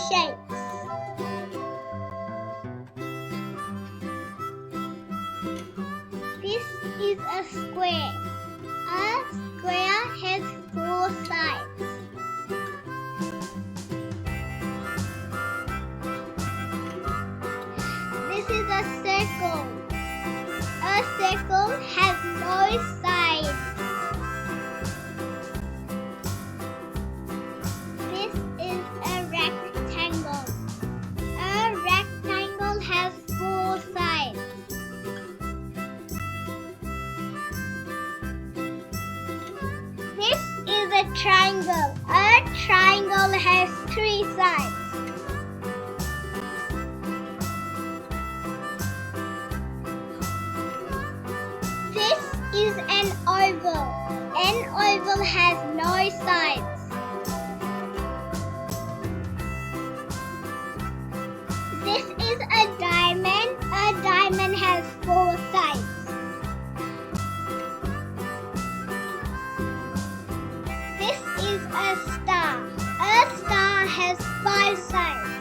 shapes. This is a square. A square has 4 sides. This is a circle. A circle has no sides. This is a rectangle. A rectangle has 4 sides. This is a triangle. A triangle has 3 sides. This is an oval. An oval has no sides. This is a diamond. A diamond has 4 sides. This is a star. A star has 5 sides.